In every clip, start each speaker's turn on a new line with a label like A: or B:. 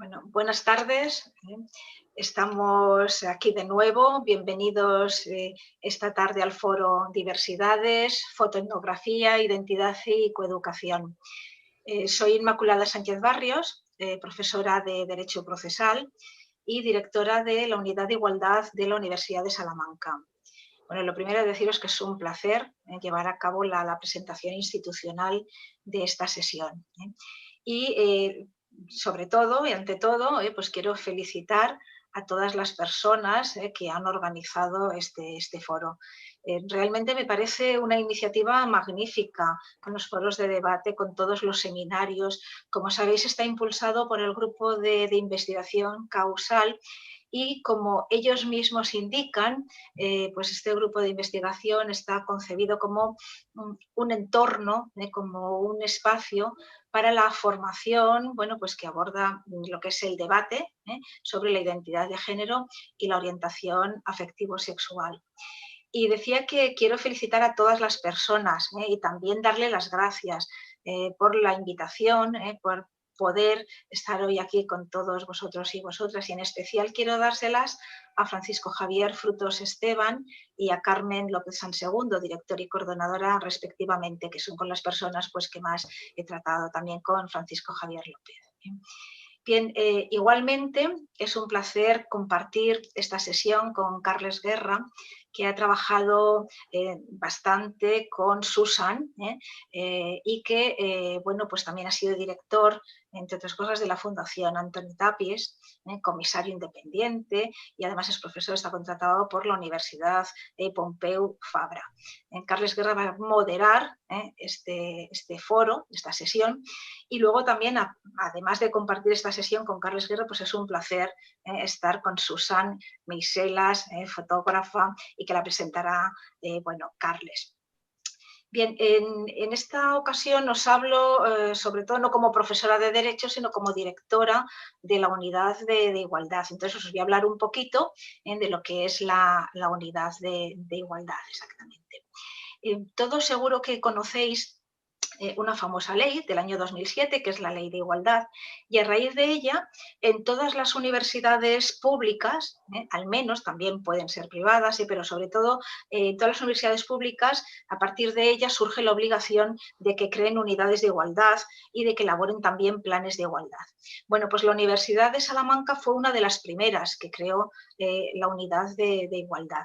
A: Bueno, buenas tardes. Estamos aquí de nuevo. Bienvenidos esta tarde al foro Diversidades, Fotoetnografía, Identidad y Coeducación. Soy Inmaculada Sánchez Barrios, profesora de Derecho Procesal y directora de la Unidad de Igualdad de la Universidad de Salamanca. Bueno, lo primero es deciros que es un placer llevar a cabo la presentación institucional de esta sesión. Y sobre todo y ante todo, pues quiero felicitar a todas las personas que han organizado este foro. Realmente me parece una iniciativa magnífica, con los foros de debate, con todos los seminarios. Como sabéis, está impulsado por el grupo de investigación Causal y, como ellos mismos indican, pues este grupo de investigación está concebido como un entorno, como un espacio para la formación, bueno, pues que aborda lo que es el debate sobre la identidad de género y la orientación afectivo-sexual. Y decía que quiero felicitar a todas las personas y también darle las gracias por la invitación, por poder estar hoy aquí con todos vosotros y vosotras, y en especial quiero dárselas a Francisco Javier Frutos Esteban y a Carmen López Sansegundo, directora y coordinadora respectivamente, que son con las personas pues, que más he tratado, también con Francisco Javier López. Bien, igualmente es un placer compartir esta sesión con Carles Guerra, que ha trabajado bastante con Susan y que bueno, pues también ha sido director, entre otras cosas, de la Fundación Antoni Tàpies, comisario independiente, y además es profesor, está contratado por la Universidad Pompeu Fabra. Carles Guerra va a moderar este foro, esta sesión, y luego también, además de compartir esta sesión con Carles Guerra, pues es un placer estar con Susan Meiselas, fotógrafa, y que la presentará, bueno, Carles. Bien, en esta ocasión os hablo sobre todo no como profesora de Derecho, sino como directora de la Unidad de Igualdad. Entonces os voy a hablar un poquito de lo que es la Unidad de Igualdad, exactamente. Todos seguro que conocéis una famosa ley del año 2007, que es la Ley de Igualdad, y a raíz de ella, en todas las universidades públicas, al menos, también pueden ser privadas, pero sobre todo en todas las universidades públicas, a partir de ella surge la obligación de que creen unidades de igualdad y de que elaboren también planes de igualdad. Bueno, pues la Universidad de Salamanca fue una de las primeras que creó la unidad de igualdad.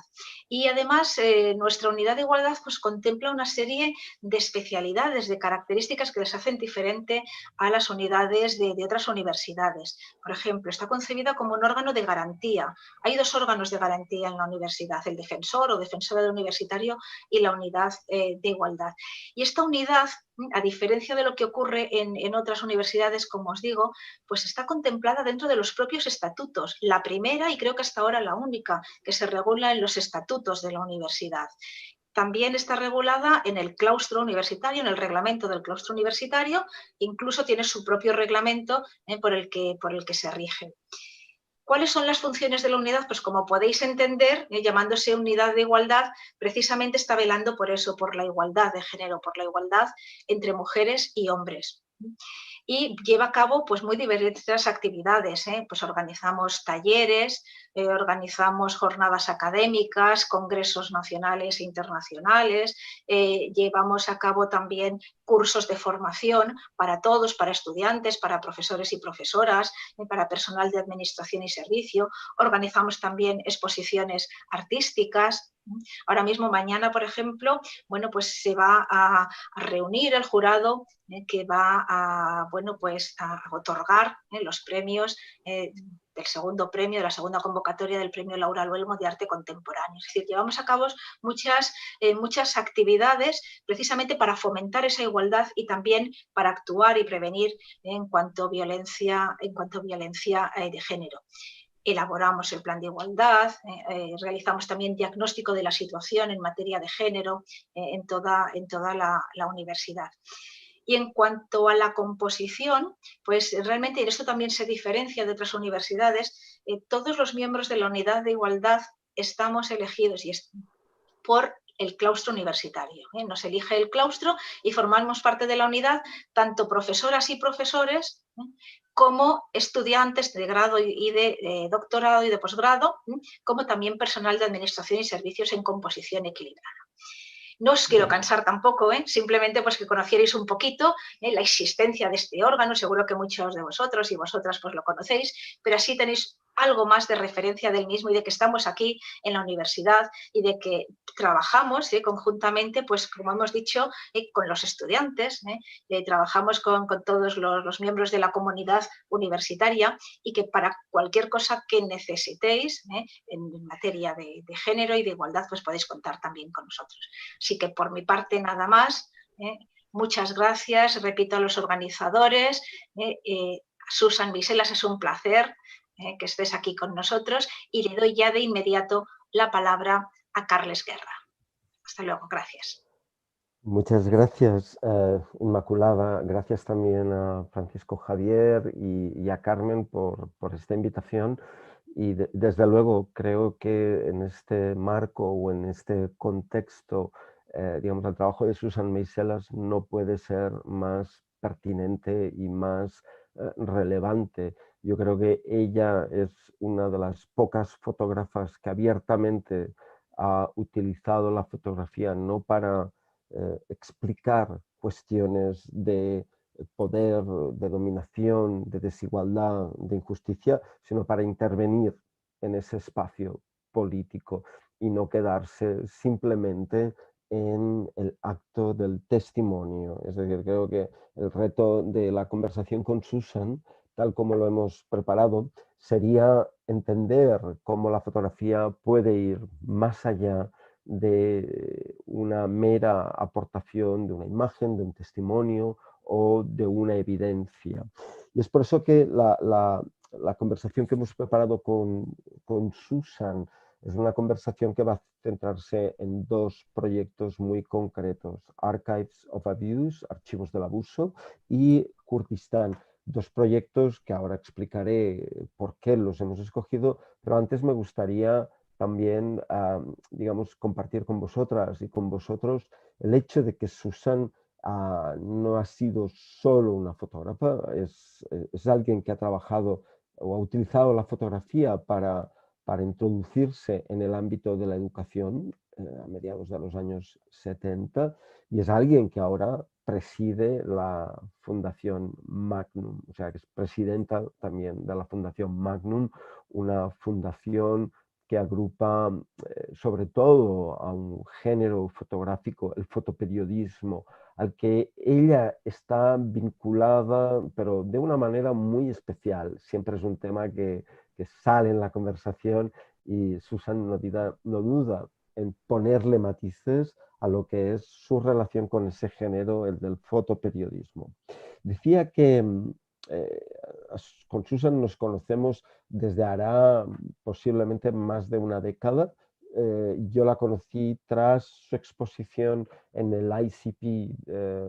A: Y además, nuestra unidad de igualdad pues, contempla una serie de especialidades, de características que les hacen diferente a las unidades de otras universidades. Por ejemplo, está concebida como un órgano de garantía. Hay dos órganos de garantía en la universidad, el defensor o defensora del universitario y la unidad de igualdad. Y esta unidad, a diferencia de lo que ocurre en otras universidades, como os digo, pues está contemplada dentro de los propios estatutos. La primera, y creo que hasta ahora la única, que se regula en los estatutos de la universidad. También está regulada en el claustro universitario, en el reglamento del claustro universitario, incluso tiene su propio reglamento por el que se rige. ¿Cuáles son las funciones de la unidad? Pues como podéis entender, llamándose unidad de igualdad, precisamente está velando por eso, por la igualdad de género, por la igualdad entre mujeres y hombres. Y lleva a cabo pues, muy diversas actividades, pues organizamos talleres, organizamos jornadas académicas, congresos nacionales e internacionales, llevamos a cabo también cursos de formación para todos, para estudiantes, para profesores y profesoras, para personal de administración y servicio, organizamos también exposiciones artísticas. Ahora mismo, mañana, por ejemplo, bueno, pues se va a reunir el jurado que va a, bueno, pues a otorgar los premios del segundo premio, de la segunda convocatoria del premio Laura Luelmo de Arte Contemporáneo. Es decir, llevamos a cabo muchas actividades precisamente para fomentar esa igualdad y también para actuar y prevenir en cuanto a violencia de género. Elaboramos el plan de igualdad, realizamos también diagnóstico de la situación en materia de género en toda la universidad. Y en cuanto a la composición, pues realmente, y esto también se diferencia de otras universidades, todos los miembros de la unidad de igualdad estamos elegidos por el claustro universitario. Nos elige el claustro y formamos parte de la unidad tanto profesoras y profesores como estudiantes de grado y de doctorado y de posgrado, como también personal de administración y servicios en composición equilibrada. No os quiero cansar tampoco, simplemente pues que conocierais un poquito la existencia de este órgano, seguro que muchos de vosotros y vosotras pues lo conocéis, pero así tenéis algo más de referencia del mismo y de que estamos aquí en la universidad y de que trabajamos conjuntamente, pues como hemos dicho, con los estudiantes, trabajamos con todos los miembros de la comunidad universitaria y que para cualquier cosa que necesitéis en materia de género y de igualdad, pues podéis contar también con nosotros. Así que por mi parte nada más. Muchas gracias, repito a los organizadores. Susan Miselas, es un placer que estés aquí con nosotros y le doy ya de inmediato la palabra a Carles Guerra. Hasta luego, gracias.
B: Muchas gracias, Inmaculada. Gracias también a Francisco Javier y a Carmen por esta invitación. Y desde luego creo que en este marco o en este contexto, digamos, el trabajo de Susan Miselas no puede ser más pertinente y más relevante. Yo creo que ella es una de las pocas fotógrafas que abiertamente ha utilizado la fotografía no para explicar cuestiones de poder, de dominación, de desigualdad, de injusticia, sino para intervenir en ese espacio político y no quedarse simplemente en el acto del testimonio. Es decir, creo que el reto de la conversación con Susan, tal como lo hemos preparado, sería entender cómo la fotografía puede ir más allá de una mera aportación de una imagen, de un testimonio o de una evidencia. Y es por eso que la conversación que hemos preparado con Susan es una conversación que va a centrarse en dos proyectos muy concretos: Archives of Abuse, Archivos del Abuso, y Kurdistán. Dos proyectos que ahora explicaré por qué los hemos escogido, pero antes me gustaría también, digamos, compartir con vosotras y con vosotros el hecho de que Susan no ha sido solo una fotógrafa, es alguien que ha trabajado o ha utilizado la fotografía para introducirse en el ámbito de la educación a mediados de los años 70, y es alguien que ahora preside la Fundación Magnum, o sea, que es presidenta también de la Fundación Magnum, una fundación que agrupa sobre todo a un género fotográfico, el fotoperiodismo, al que ella está vinculada, pero de una manera muy especial. Siempre es un tema que sale en la conversación y Susan no duda en ponerle matices a lo que es su relación con ese género, el del fotoperiodismo. Decía que con Susan nos conocemos desde hará posiblemente más de una década. Yo la conocí tras su exposición en el ICP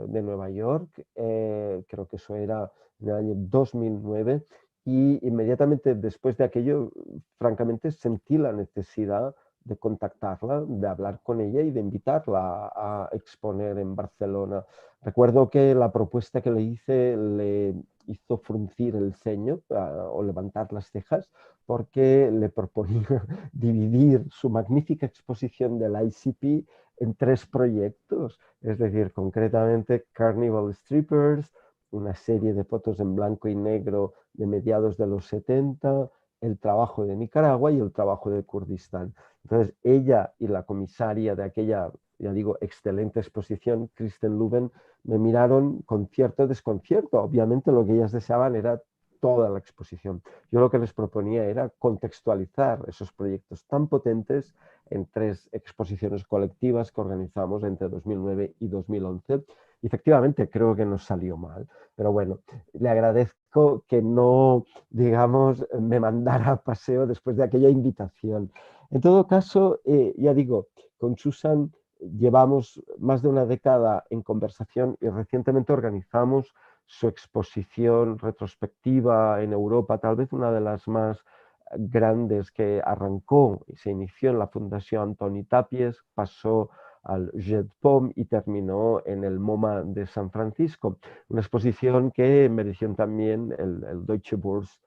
B: de Nueva York, creo que eso era en el año 2009, y inmediatamente después de aquello, francamente, sentí la necesidad de contactarla, de hablar con ella y de invitarla a exponer en Barcelona. Recuerdo que la propuesta que le hice le hizo fruncir el ceño o levantar las cejas, porque le proponía dividir su magnífica exposición del ICP en tres proyectos, es decir, concretamente Carnival Strippers, una serie de fotos en blanco y negro de mediados de los 70, el trabajo de Nicaragua y el trabajo de Kurdistán. Entonces, ella y la comisaria de aquella, ya digo, excelente exposición, Kristen Luben, me miraron con cierto desconcierto. Obviamente lo que ellas deseaban era toda la exposición. Yo lo que les proponía era contextualizar esos proyectos tan potentes en tres exposiciones colectivas que organizamos entre 2009 y 2011. Y efectivamente creo que nos salió mal, pero bueno, le agradezco que no, digamos, me mandara a paseo después de aquella invitación. En todo caso, ya digo, con Susan llevamos más de una década en conversación y recientemente organizamos su exposición retrospectiva en Europa, tal vez una de las más grandes, que arrancó y se inició en la Fundación Antoni Tàpies, pasó al Jeu de Paume y terminó en el MoMA de San Francisco. Una exposición que mereció también el Deutsche Börse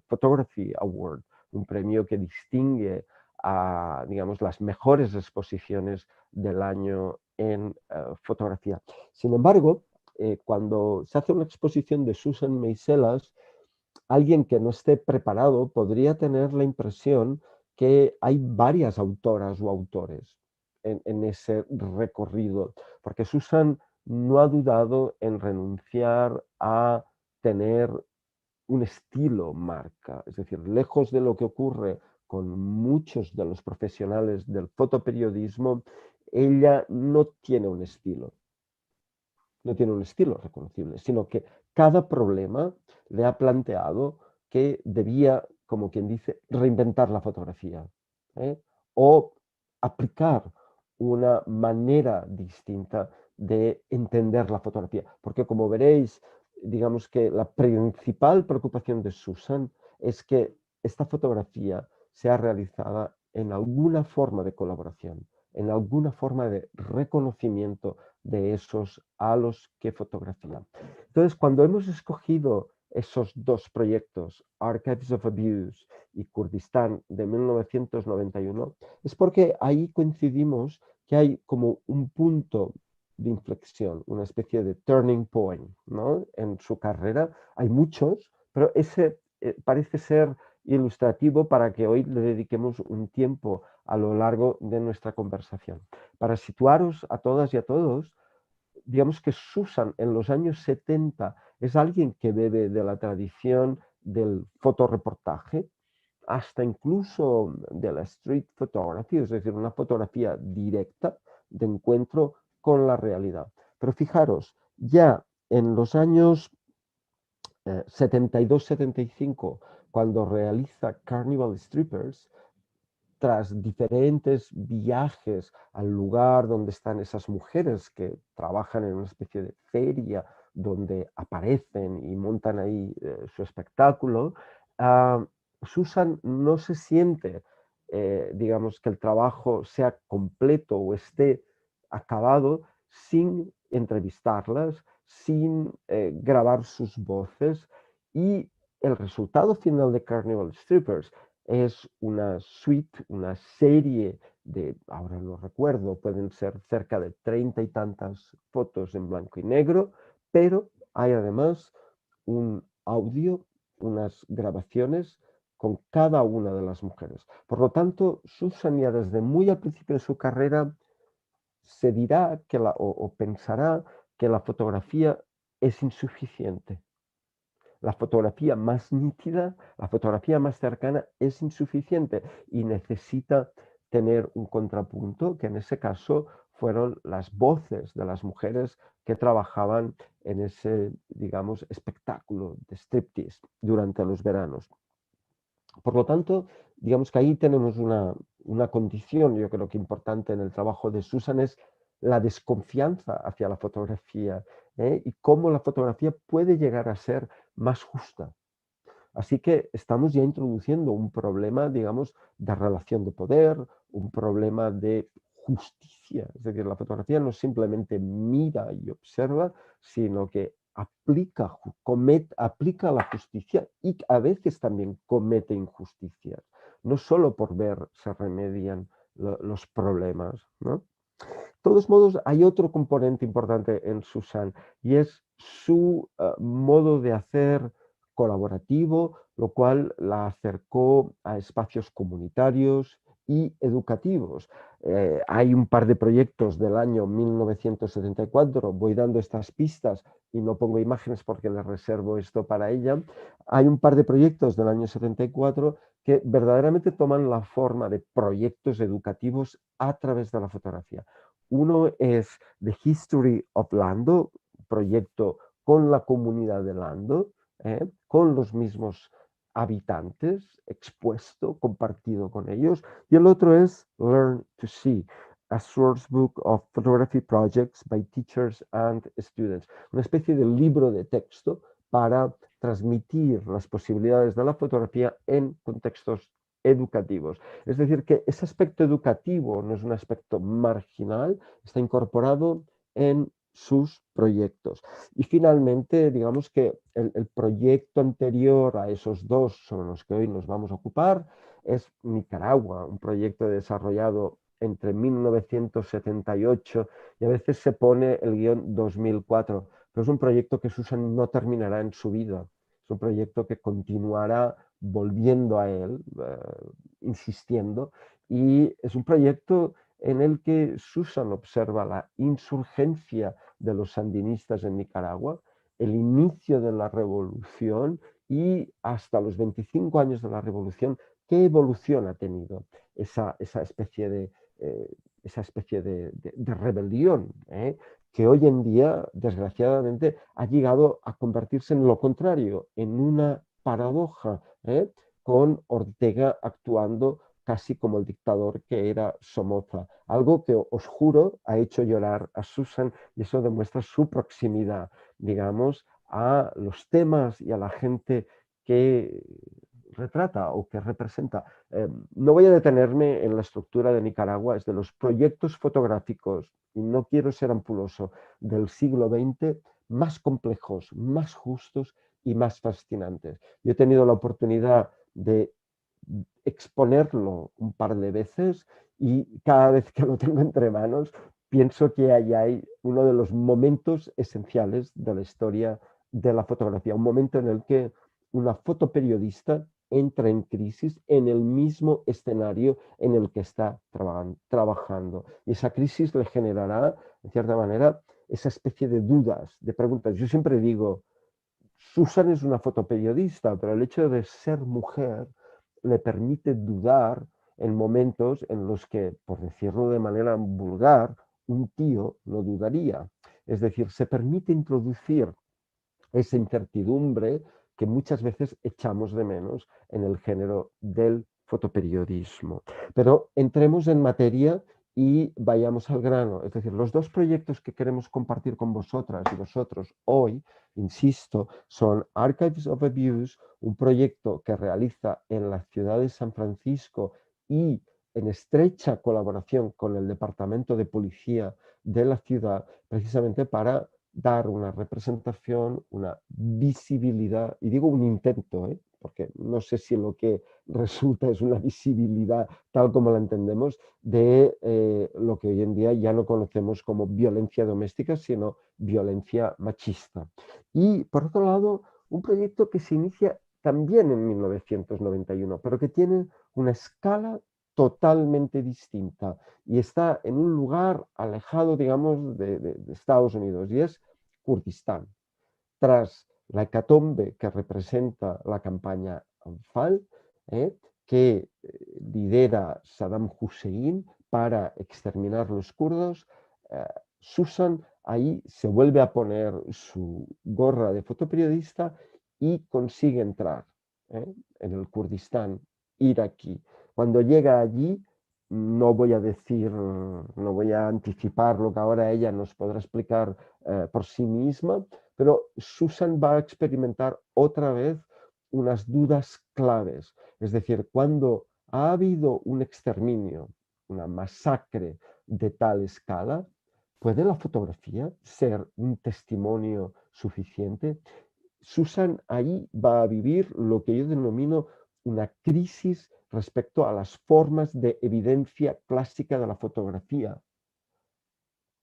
B: Photography Award, un premio que distingue a, digamos, las mejores exposiciones del año en fotografía. Sin embargo, cuando se hace una exposición de Susan Meiselas, alguien que no esté preparado podría tener la impresión que hay varias autoras o autores en ese recorrido, porque Susan no ha dudado en renunciar a tener un estilo marca, es decir, lejos de lo que ocurre con muchos de los profesionales del fotoperiodismo, ella no tiene un estilo, no tiene un estilo reconocible, sino que cada problema le ha planteado que debía, como quien dice, reinventar la fotografía, ¿eh? O aplicar una manera distinta de entender la fotografía. Porque como veréis, digamos que la principal preocupación de Susan es que esta fotografía sea realizada en alguna forma de colaboración, en alguna forma de reconocimiento de esos a los que fotografían. Entonces, cuando hemos escogido esos dos proyectos, Archives of Abuse y Kurdistán de 1991, es porque ahí coincidimos que hay como un punto de inflexión, una especie de turning point, ¿no? En su carrera. Hay muchos, pero ese parece ser ilustrativo para que hoy le dediquemos un tiempo a lo largo de nuestra conversación. Para situaros a todas y a todos, digamos que Susan en los años 70 es alguien que bebe de la tradición del fotoreportaje, hasta incluso de la street photography, es decir, una fotografía directa de encuentro con la realidad. Pero fijaros, ya en los años 72-75, cuando realiza Carnival Strippers, tras diferentes viajes al lugar donde están esas mujeres que trabajan en una especie de feria donde aparecen y montan ahí su espectáculo, Susan no se siente, digamos, que el trabajo sea completo o esté acabado sin entrevistarlas, sin grabar sus voces, y el resultado final de Carnival Strippers es una suite, una serie de, ahora no recuerdo, pueden ser cerca de 30 y tantas fotos en blanco y negro, pero hay además un audio, unas grabaciones con cada una de las mujeres. Por lo tanto, Susan ya desde muy al principio de su carrera se dirá que o pensará que la fotografía es insuficiente. La fotografía más nítida, la fotografía más cercana es insuficiente y necesita tener un contrapunto, que en ese caso fueron las voces de las mujeres que trabajaban en ese, digamos, espectáculo de striptease durante los veranos. Por lo tanto, digamos que ahí tenemos una condición, yo creo que importante en el trabajo de Susan, es la desconfianza hacia la fotografía, y cómo la fotografía puede llegar a ser más justa. Así que estamos ya introduciendo un problema, digamos, de relación de poder, un problema de justicia. Es decir, la fotografía no simplemente mira y observa, sino que aplica la justicia y a veces también comete injusticias. No solo por ver se remedian los problemas, ¿no? De todos modos, hay otro componente importante en Susan y es su modo de hacer colaborativo, lo cual la acercó a espacios comunitarios y educativos. Hay un par de proyectos del año 1974, voy dando estas pistas y no pongo imágenes porque les reservo esto para ella. Hay un par de proyectos del año 74 que verdaderamente toman la forma de proyectos educativos a través de la fotografía. Uno es The History of Lando, proyecto con la comunidad de Lando, con los mismos habitantes, expuesto, compartido con ellos. Y el otro es Learn to See, a source book of photography projects by teachers and students. Una especie de libro de texto para transmitir las posibilidades de la fotografía en contextos educativos. Es decir, que ese aspecto educativo no es un aspecto marginal, está incorporado en sus proyectos. Y finalmente, digamos que el proyecto anterior a esos dos sobre los que hoy nos vamos a ocupar es Nicaragua, un proyecto desarrollado entre 1978 y a veces se pone el guión 2004, pero es un proyecto que Susan no terminará en su vida. Es un proyecto que continuará volviendo a él, insistiendo, y es un proyecto en el que Susan observa la insurgencia de los sandinistas en Nicaragua, el inicio de la revolución y hasta los 25 años de la revolución, qué evolución ha tenido esa especie de rebelión, que hoy en día, desgraciadamente, ha llegado a convertirse en lo contrario, en una paradoja, con Ortega actuando casi como el dictador que era Somoza. Algo que os juro ha hecho llorar a Susan y eso demuestra su proximidad, digamos, a los temas y a la gente que retrata o que representa. No voy a detenerme en la estructura de Nicaragua, es de los proyectos fotográficos, y no quiero ser ampuloso, del siglo XX más complejos, más justos y más fascinantes. Yo he tenido la oportunidad de exponerlo un par de veces y cada vez que lo tengo entre manos pienso que ahí hay uno de los momentos esenciales de la historia de la fotografía, un momento en el que una fotoperiodista entra en crisis en el mismo escenario en el que está trabajando. Y esa crisis le generará, en cierta manera, esa especie de dudas, de preguntas. Yo siempre digo, Susan es una fotoperiodista, pero el hecho de ser mujer le permite dudar en momentos en los que, por decirlo de manera vulgar, un tío no dudaría. Es decir, se permite introducir esa incertidumbre que muchas veces echamos de menos en el género del fotoperiodismo. Pero entremos en materia y vayamos al grano. Es decir, los dos proyectos que queremos compartir con vosotras y vosotros hoy, insisto, son Archives of Abuse, un proyecto que realiza en la ciudad de San Francisco y en estrecha colaboración con el Departamento de Policía de la ciudad, precisamente para dar una representación, una visibilidad, y digo un intento, porque no sé si lo que resulta es una visibilidad tal como la entendemos, de lo que hoy en día ya no conocemos como violencia doméstica, sino violencia machista. Y por otro lado, un proyecto que se inicia también en 1991, pero que tiene una escala totalmente distinta y está en un lugar alejado, digamos, de Estados Unidos, y es Kurdistán. Tras la hecatombe que representa la campaña Anfal, que lidera Saddam Hussein para exterminar los kurdos, Susan ahí se vuelve a poner su gorra de fotoperiodista y consigue entrar en el Kurdistán iraquí. Cuando llega allí, no voy a decir, no voy a anticipar lo que ahora ella nos podrá explicar por sí misma, pero Susan va a experimentar otra vez unas dudas claves. Es decir, cuando ha habido un exterminio, una masacre de tal escala, ¿puede la fotografía ser un testimonio suficiente? Susan ahí va a vivir lo que yo denomino una crisis respecto a las formas de evidencia clásica de la fotografía.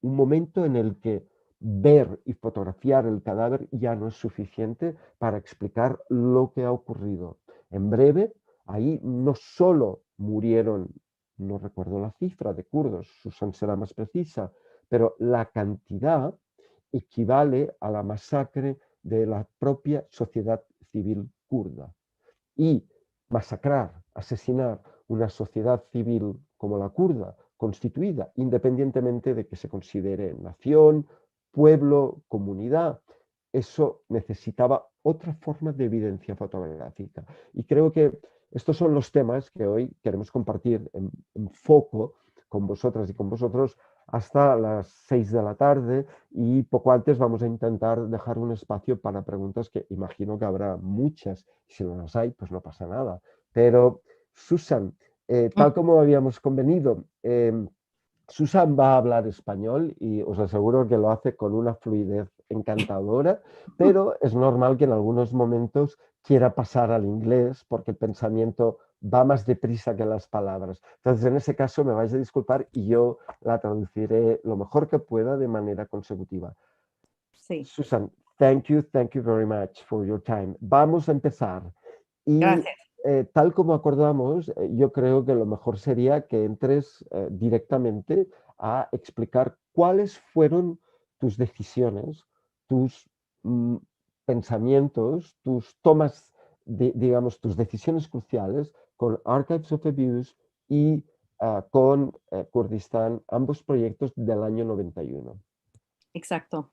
B: Un momento en el que ver y fotografiar el cadáver ya no es suficiente para explicar lo que ha ocurrido. En breve, ahí no solo murieron, no recuerdo la cifra de kurdos, Susan será más precisa, pero la cantidad equivale a la masacre de la propia sociedad civil kurda. Y masacrar, asesinar una sociedad civil como la kurda, constituida independientemente de que se considere nación, pueblo, comunidad, eso necesitaba otra forma de evidencia fotográfica. Y creo que estos son los temas que hoy queremos compartir en foco con vosotras y con vosotros hasta las 6 de la tarde, y poco antes vamos a intentar dejar un espacio para preguntas que imagino que habrá muchas. Si no las hay, pues no pasa nada. Pero Susan, tal como habíamos convenido, Susan va a hablar español y os aseguro que lo hace con una fluidez encantadora, pero es normal que en algunos momentos quiera pasar al inglés porque el pensamiento va más deprisa que las palabras. Entonces, en ese caso, me vais a disculpar y yo la traduciré lo mejor que pueda de manera consecutiva.
C: Sí.
B: Susan, thank you very much for your time. Vamos a empezar. Y
C: Gracias.
B: tal como acordamos, yo creo que lo mejor sería que entres directamente a explicar cuáles fueron tus decisiones, tus pensamientos, tus tomas, digamos, tus decisiones cruciales con Archives of Abuse y con Kurdistán, ambos proyectos del año 91.
C: Exacto.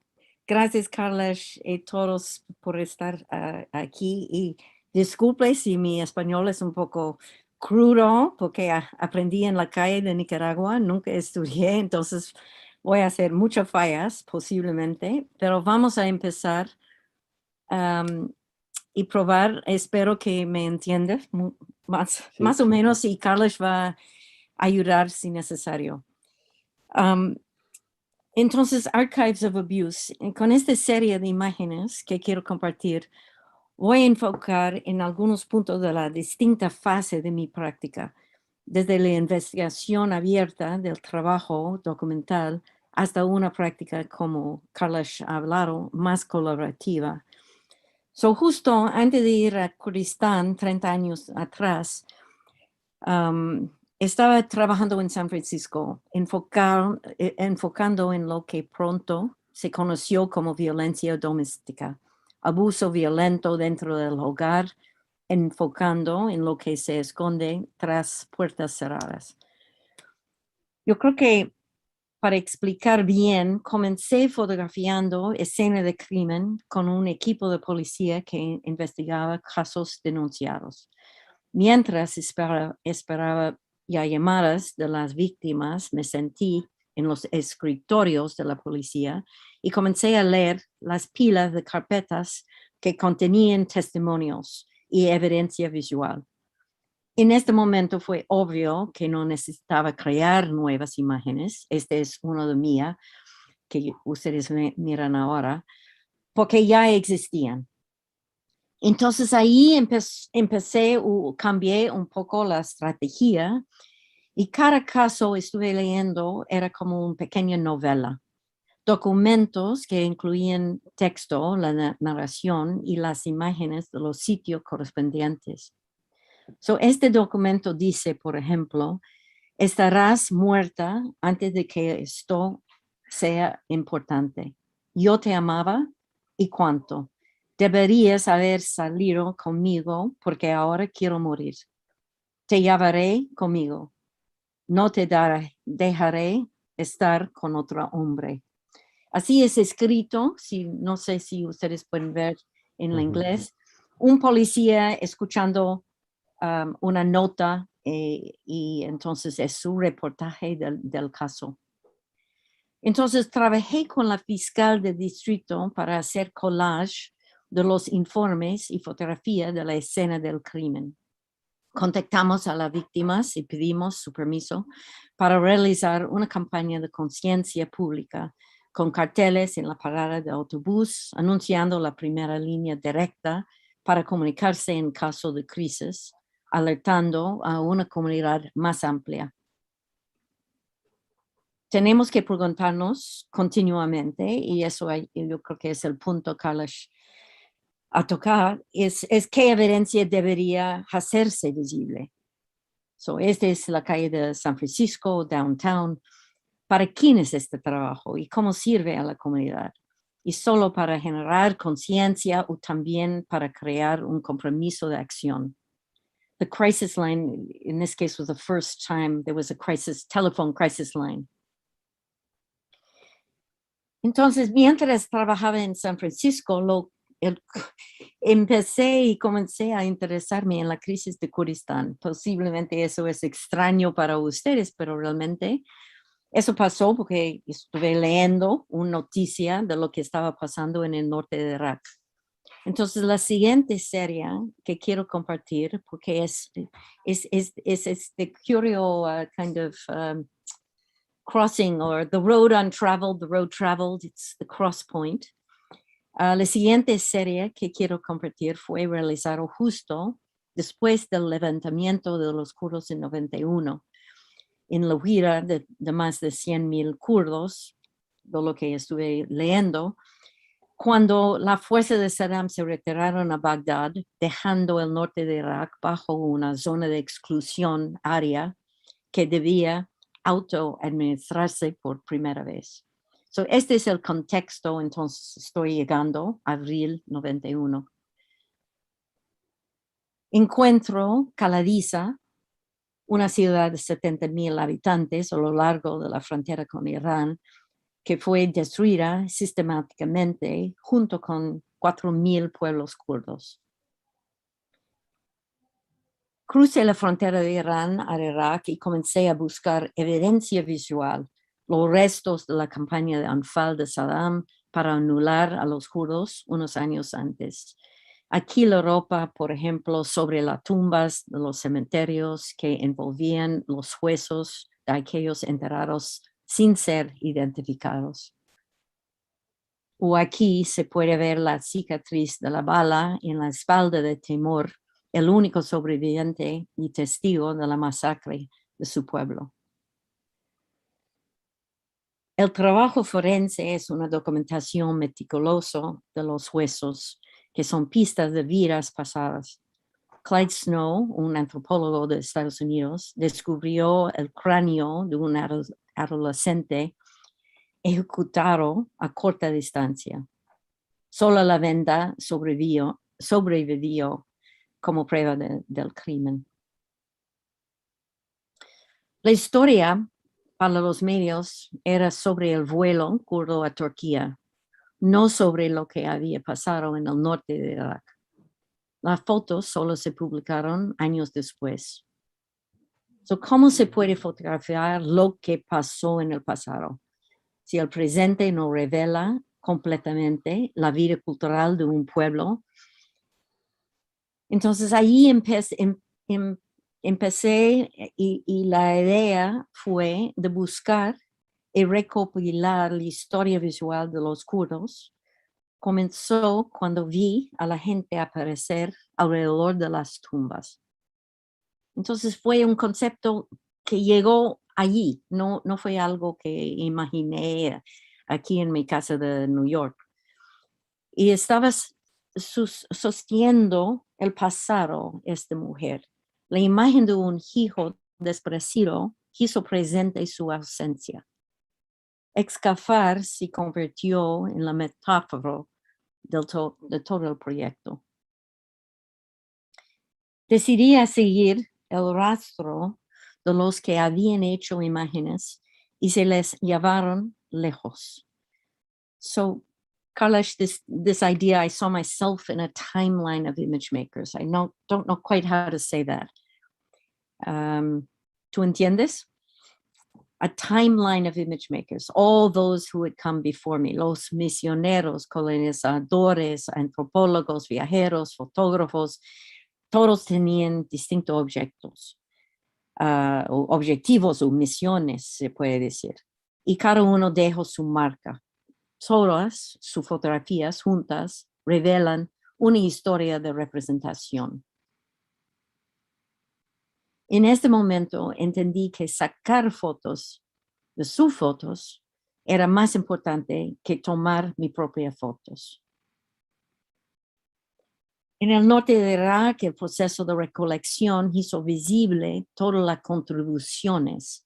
C: Gracias, Carlos, y todos por estar aquí. Y disculpe si mi español es un poco crudo, porque aprendí en la calle de Nicaragua, nunca estudié, entonces voy a hacer muchas fallas posiblemente, pero vamos a empezar y probar. Espero que me entiendas más o menos, y Carlos va a ayudar si necesario. Entonces, Archives of Abuse, con esta serie de imágenes que quiero compartir, voy a enfocar en algunos puntos de la distinta fase de mi práctica, desde la investigación abierta del trabajo documental hasta una práctica, como Carlos ha hablado, más colaborativa. Justo antes de ir a Kurdistán, 30 años atrás, estaba trabajando en San Francisco, enfocando en lo que pronto se conoció como violencia doméstica, abuso violento dentro del hogar, enfocando en lo que se esconde tras puertas cerradas. Yo creo que para explicar bien, comencé fotografiando escenas de crimen con un equipo de policía que investigaba casos denunciados. Mientras esperaba ya llamadas de las víctimas, me sentí en los escritorios de la policía y comencé a leer las pilas de carpetas que contenían testimonios y evidencia visual. En este momento fue obvio que no necesitaba crear nuevas imágenes. Este es uno de mía, que ustedes miran ahora, porque ya existían. Entonces ahí cambié un poco la estrategia, y cada caso estuve leyendo era como una pequeña novela. Documentos que incluían texto, la narración y las imágenes de los sitios correspondientes. Este documento dice, por ejemplo, estarás muerta antes de que esto sea importante. Yo te amaba y cuánto. Deberías haber salido conmigo porque ahora quiero morir. Te llevaré conmigo. No te dejaré estar con otro hombre. Así es escrito, no sé si ustedes pueden ver en el inglés, un policía escuchando una nota y entonces es su reportaje del caso. Entonces trabajé con la fiscal del distrito para hacer collage de los informes y fotografía de la escena del crimen. Contactamos a las víctimas y pedimos su permiso para realizar una campaña de conciencia pública con carteles en la parada de autobús anunciando la primera línea directa para comunicarse en caso de crisis, alertando a una comunidad más amplia. Tenemos que preguntarnos continuamente, y eso yo creo que es el punto, Carlos, a tocar, es qué evidencia debería hacerse visible. Esta es la calle de San Francisco, downtown. ¿Para quién es este trabajo y cómo sirve a la comunidad? ¿Y solo para generar conciencia o también para crear un compromiso de acción? The crisis line, in this case, was the first time there was a telephone crisis line. Entonces, mientras trabajaba en San Francisco, empecé y comencé a interesarme en la crisis de Kurdistán. Posiblemente eso es extraño para ustedes, pero realmente eso pasó porque estuve leyendo una noticia de lo que estaba pasando en el norte de Irak. Entonces, la siguiente serie que quiero compartir, porque es este curious kind of crossing, or the road untraveled, the road traveled, it's the cross point. La siguiente serie que quiero compartir fue realizado justo después del levantamiento de los kurdos en 91, en la huida de más de 100,000 kurdos, de lo que estuve leyendo, cuando la fuerza de Saddam se retiraron a Bagdad, dejando el norte de Irak bajo una zona de exclusión área que debía autoadministrarse por primera vez. So, este es el contexto, entonces estoy llegando a abril 91. Encuentro Caladiza, una ciudad de 70,000 habitantes a lo largo de la frontera con Irán, que fue destruida sistemáticamente junto con 4,000 pueblos kurdos. Crucé la frontera de Irán a Irak y comencé a buscar evidencia visual, los restos de la campaña de Anfal de Saddam para anular a los kurdos unos años antes. Aquí la ropa, por ejemplo, sobre las tumbas de los cementerios que envolvían los huesos de aquellos enterrados sin ser identificados. O aquí se puede ver la cicatriz de la bala en la espalda de Timur, el único sobreviviente y testigo de la masacre de su pueblo. El trabajo forense es una documentación meticulosa de los huesos, que son pistas de vidas pasadas. Clyde Snow, un antropólogo de Estados Unidos, descubrió el cráneo de un adolescente ejecutado a corta distancia. Solo la venda sobrevivió como prueba del crimen. La historia para los medios era sobre el vuelo kurdo a Turquía, no sobre lo que había pasado en el norte de Irak. Las fotos solo se publicaron años después. ¿Cómo se puede fotografiar lo que pasó en el pasado si el presente no revela completamente la vida cultural de un pueblo? Entonces ahí empecé y la idea fue de buscar y recopilar la historia visual de los kurdos. Comenzó cuando vi a la gente aparecer alrededor de las tumbas. Entonces fue un concepto que llegó allí, no fue algo que imaginé aquí en mi casa de New York. Y estaba sosteniendo el pasado esta mujer. La imagen de un hijo despreciado hizo presente su ausencia. Excavar se convirtió en la metáfora de todo el proyecto. Decidí seguir el rastro de los que habían hecho imágenes y se les llevaron lejos. So, Kailash, this idea, I saw myself in a timeline of image makers. I don't know quite how to say that. ¿Tú entiendes? A timeline of image makers, all those who had come before me, los misioneros, colonizadores, antropólogos, viajeros, fotógrafos, todos tenían distintos objetivos o misiones, se puede decir. Y cada uno dejó su marca. Todas sus fotografías juntas revelan una historia de representación. En este momento entendí que sacar fotos de sus fotos era más importante que tomar mis propias fotos. En el norte de Irak, el proceso de recolección hizo visible todas las contribuciones.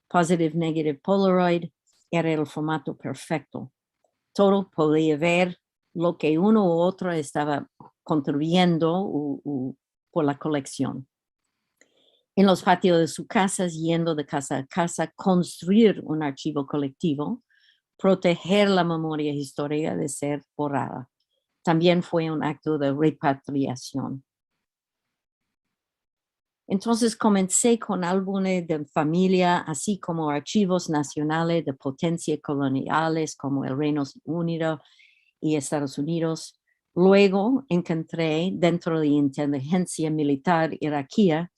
C: Positive, negative, Polaroid era el formato perfecto. Todo podía ver lo que uno u otro estaba contribuyendo por la colección. En los patios de sus casas, yendo de casa a casa, construir un archivo colectivo, proteger la memoria histórica de ser borrada. También fue un acto de repatriación. Entonces comencé con álbumes de familia, así como archivos nacionales de potencias coloniales como el Reino Unido y Estados Unidos, Luego encontré dentro de inteligencia militar iraquía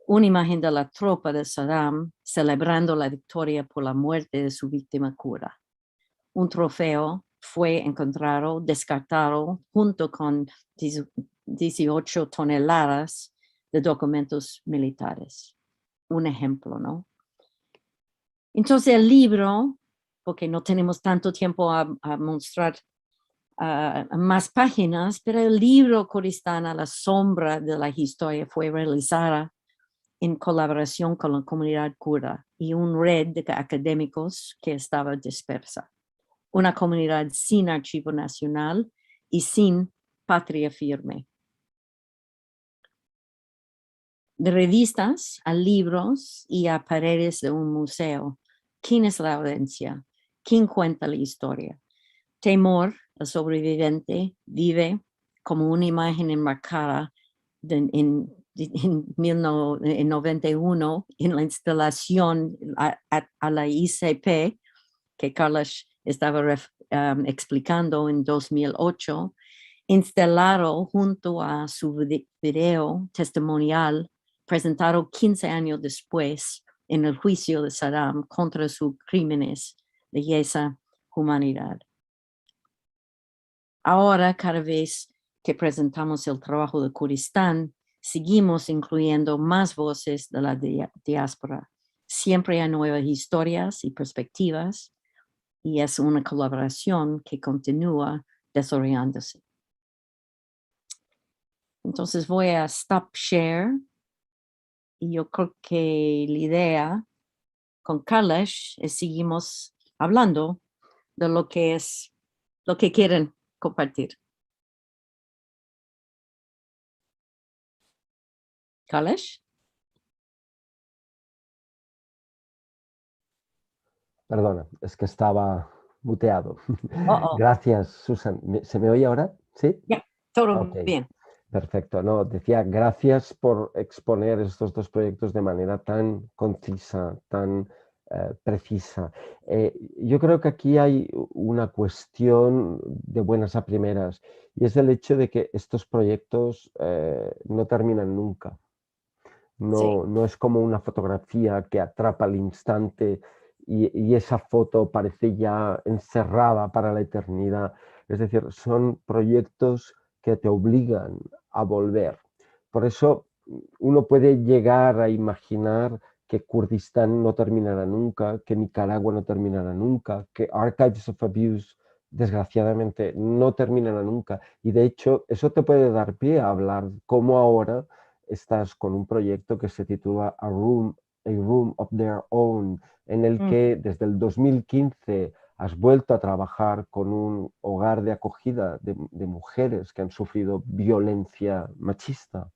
C: una imagen de la tropa de Saddam celebrando la victoria por la muerte de su víctima kurda. Un trofeo fue encontrado, descartado, junto con 18 toneladas de documentos militares. Un ejemplo, ¿no? Entonces el libro, porque no tenemos tanto tiempo a mostrar más páginas, pero el libro Kurdistán a la sombra de la historia fue realizada en colaboración con la comunidad kurda y una red de académicos que estaba dispersa. Una comunidad sin archivo nacional y sin patria firme. De revistas a libros y a paredes de un museo. ¿Quién es la audiencia? ¿Quién cuenta la historia? Temor, el sobreviviente, vive como una imagen enmarcada en 1991 en la instalación a la ICP que Carlos estaba explicando en 2008, instalado junto a su video testimonial presentado 15 años después en el juicio de Saddam contra sus crímenes de lesa humanidad. Ahora, cada vez que presentamos el trabajo de Kurdistán, seguimos incluyendo más voces de la diáspora. Siempre hay nuevas historias y perspectivas, y es una colaboración que continúa desarrollándose. Entonces voy a stop share, y yo creo que la idea con Carlos es seguimos hablando de lo que quieren compartir. Carlos.
B: Perdona, es que estaba muteado.
C: Uh-oh.
B: Gracias, Susan. ¿Se me oye ahora? ¿Sí?
C: Ya, todo
B: Ok.
C: bien.
B: Perfecto. No, decía gracias por exponer estos dos proyectos de manera tan concisa, tan precisa. Yo creo que aquí hay una cuestión de buenas a primeras, y es el hecho de que estos proyectos no terminan nunca.
C: Sí.
B: No es como una fotografía que atrapa al instante y esa foto parece ya encerrada para la eternidad. Es decir, son proyectos que te obligan a volver. Por eso uno puede llegar a imaginar que Kurdistán no terminará nunca, que Nicaragua no terminará nunca, que Archives of Abuse, desgraciadamente, no terminará nunca. Y de hecho, eso te puede dar pie a hablar cómo ahora estás con un proyecto que se titula A Room of Their Own, en el que desde el 2015 has vuelto a trabajar con un hogar de acogida de mujeres que han sufrido violencia machista.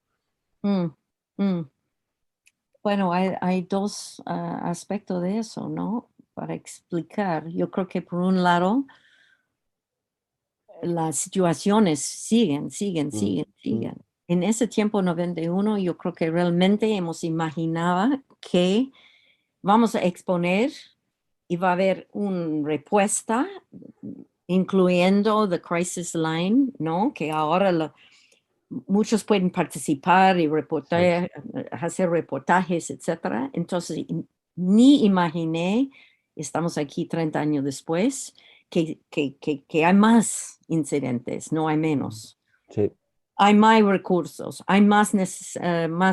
C: Bueno, hay dos aspectos de eso, ¿no? Para explicar. Yo creo que por un lado, las situaciones siguen. En ese tiempo 91, yo creo que realmente hemos imaginado que vamos a exponer y va a haber una respuesta, incluyendo The Crisis Line, ¿no? Que ahora muchos pueden participar y reportar, hacer reportajes, etc. Entonces, ni imaginé, estamos aquí 30 años después, que hay más incidentes, no hay menos.
B: Sí.
C: Hay más recursos, hay más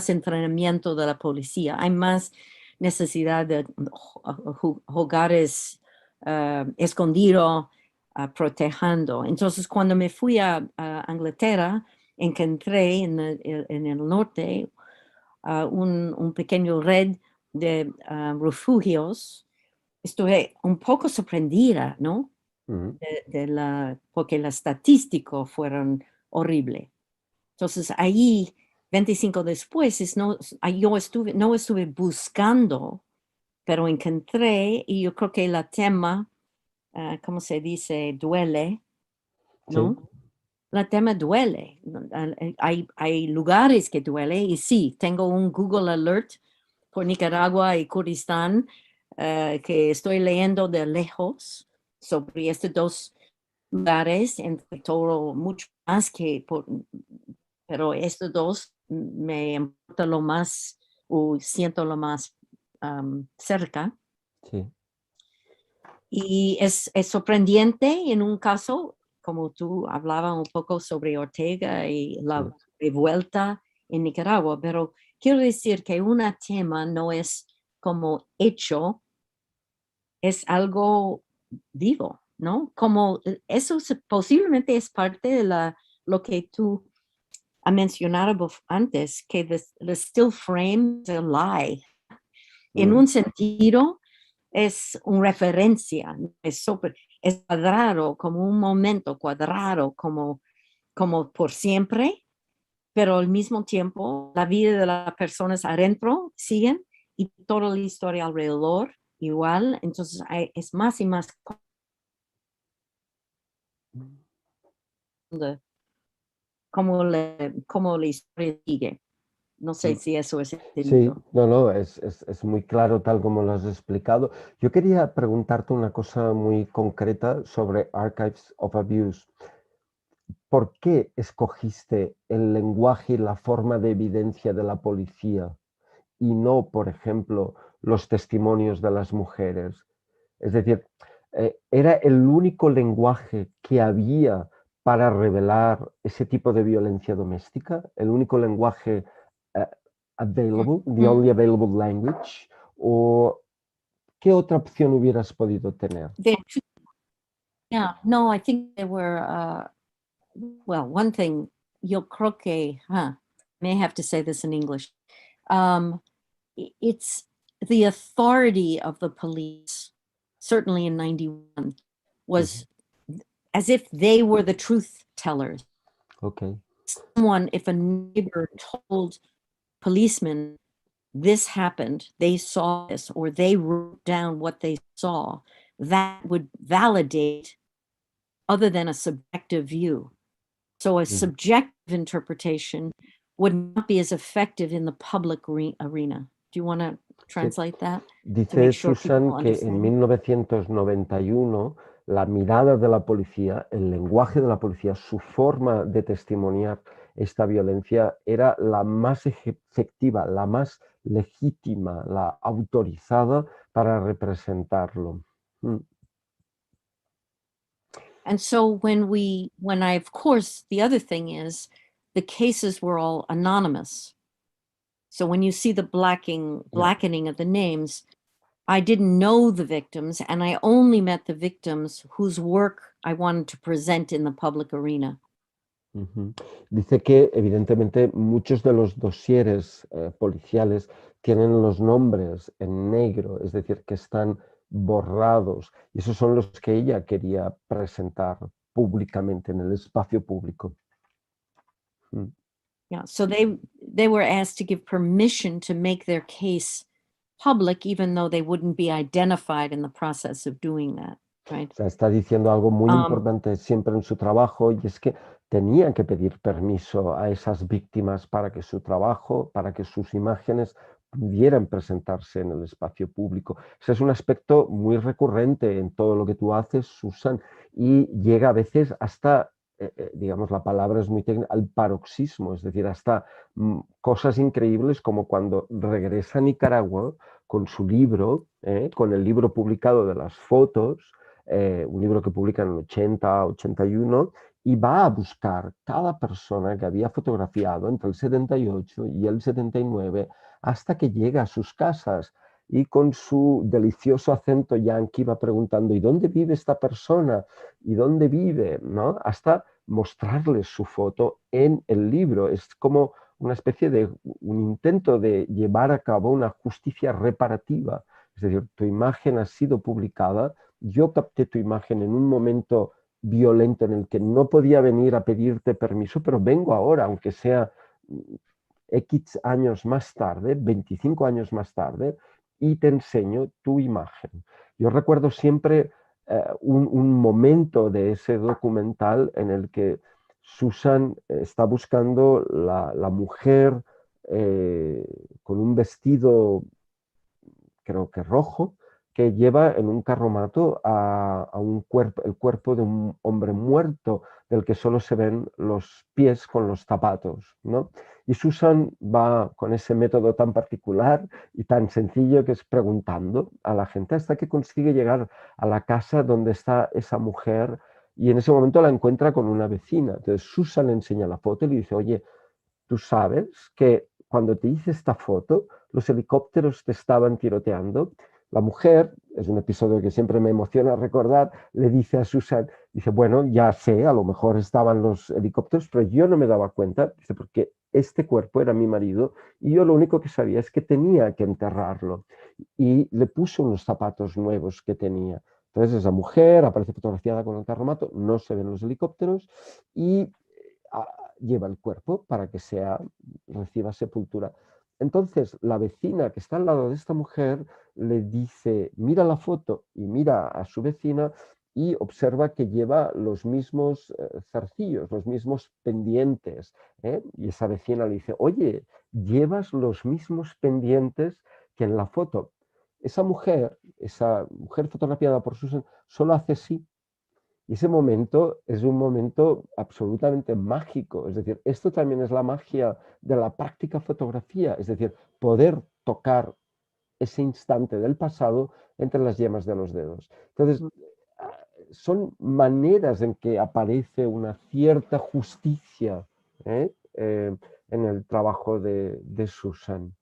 C: entrenamiento de la policía, hay más necesidad de hogares escondidos, protegiendo. Entonces, cuando me fui a Inglaterra, encontré en el norte un pequeño red de refugios. Estuve un poco sorprendida, ¿no? Porque las estadísticas fueron horribles. Entonces, ahí, 25 después, yo no estuve buscando, pero encontré, y yo creo que el tema, ¿cómo se dice? Duele, ¿no?
B: Sí.
C: El tema duele. Hay lugares que duele, y sí, tengo un Google Alert por Nicaragua y Kurdistán que estoy leyendo de lejos sobre estos dos lugares, entre todo, mucho más pero estos dos me importa lo más, o siento lo más cerca.
B: Sí.
C: Y es sorprendente en un caso, como tú hablabas un poco sobre Ortega y la
B: Sí.
C: revuelta en Nicaragua, pero quiero decir que un tema no es como hecho, es algo vivo, ¿no? Como eso posiblemente es parte de lo que tú has mencionado antes, que the still frame is a lie. En un sentido, es una referencia, es cuadrado, como un momento cuadrado, como por siempre, pero al mismo tiempo la vida de las personas adentro siguen y toda la historia alrededor igual. Entonces es más y más como la historia sigue. No sé si eso es
B: Sí,
C: entendido.
B: no, es muy claro tal como lo has explicado. Yo quería preguntarte una cosa muy concreta sobre Archives of Abuse. ¿Por qué escogiste el lenguaje y la forma de evidencia de la policía y no, por ejemplo, los testimonios de las mujeres? Es decir, ¿era el único lenguaje que había para revelar ese tipo de violencia doméstica? ¿El único lenguaje eh, available, the only available language? ¿O qué otra opción hubieras podido tener?
C: Yeah, no, I think there were, well, one thing, yo creo que, may have to say this in English. It's the authority of the police, certainly in 91, was as if they were the truth tellers.
B: Okay.
C: If a neighbor told policemen this happened, they saw this, or they wrote down what they saw, that would validate other than a subjective view. So a subjective interpretation would not be as effective in the public arena. Do you want to translate that to make
B: Dice
C: sure people
B: Susan que en
C: understand?
B: 1991 la mirada de la policía, el lenguaje de la policía, su forma de testimoniar esta violencia era la más efectiva, la más legítima, la autorizada para representarlo.
C: And so of course, the other thing is the cases were all anonymous. So when you see the blackening of the names, I didn't know the victims, and I only met the victims whose work I wanted to present in the public arena.
B: Dice que evidentemente muchos de los dosieres policiales tienen los nombres en negro, es decir, que están borrados, y esos son los que ella quería presentar públicamente en el espacio público.
C: Yeah, so they were asked to give permission to make their case public, even though they wouldn't be identified in the process of doing that, right?
B: O sea, está diciendo algo muy importante siempre en su trabajo, y es que tenían que pedir permiso a esas víctimas para que su trabajo, para que sus imágenes pudieran presentarse en el espacio público. Ese es un aspecto muy recurrente en todo lo que tú haces, Susan, y llega a veces hasta, digamos, la palabra es muy técnica, al paroxismo, es decir, hasta cosas increíbles como cuando regresa a Nicaragua con su libro, con el libro publicado de las fotos, un libro que publica en el 80, 81, y va a buscar cada persona que había fotografiado entre el 78 y el 79 hasta que llega a sus casas, y con su delicioso acento yanqui va preguntando ¿y dónde vive esta persona? ¿Y dónde vive? ¿No? Hasta mostrarles su foto en el libro. Es como una especie de un intento de llevar a cabo una justicia reparativa. Es decir, tu imagen ha sido publicada, yo capté tu imagen en un momento violento en el que no podía venir a pedirte permiso, pero vengo ahora, aunque sea X años más tarde, 25 años más tarde, y te enseño tu imagen. Yo recuerdo siempre un momento de ese documental en el que Susan está buscando la mujer con un vestido, creo que rojo, que lleva en un carromato el cuerpo de un hombre muerto, del que solo se ven los pies con los zapatos, ¿no? Y Susan va con ese método tan particular y tan sencillo, que es preguntando a la gente, hasta que consigue llegar a la casa donde está esa mujer, y en ese momento la encuentra con una vecina. Entonces Susan le enseña la foto y le dice, oye, ¿tú sabes que cuando te hice esta foto, los helicópteros te estaban tiroteando? La mujer, es un episodio que siempre me emociona recordar, le dice a Susan, dice, bueno, ya sé, a lo mejor estaban los helicópteros, pero yo no me daba cuenta, dice, porque este cuerpo era mi marido y yo lo único que sabía es que tenía que enterrarlo. Y le puso unos zapatos nuevos que tenía. Entonces esa mujer aparece fotografiada con el carromato, no se ven los helicópteros y lleva el cuerpo para que reciba sepultura. Entonces la vecina que está al lado de esta mujer le dice, mira la foto, y mira a su vecina y observa que lleva los mismos zarcillos, los mismos pendientes, ¿eh? Y esa vecina le dice, oye, llevas los mismos pendientes que en la foto. Esa mujer fotografiada por Susan, solo hace sí. Y ese momento es un momento absolutamente mágico. Es decir, esto también es la magia de la práctica fotografía. Es decir, poder tocar ese instante del pasado entre las yemas de los dedos. Entonces, son maneras en que aparece una cierta justicia, ¿eh? En el trabajo de Susan.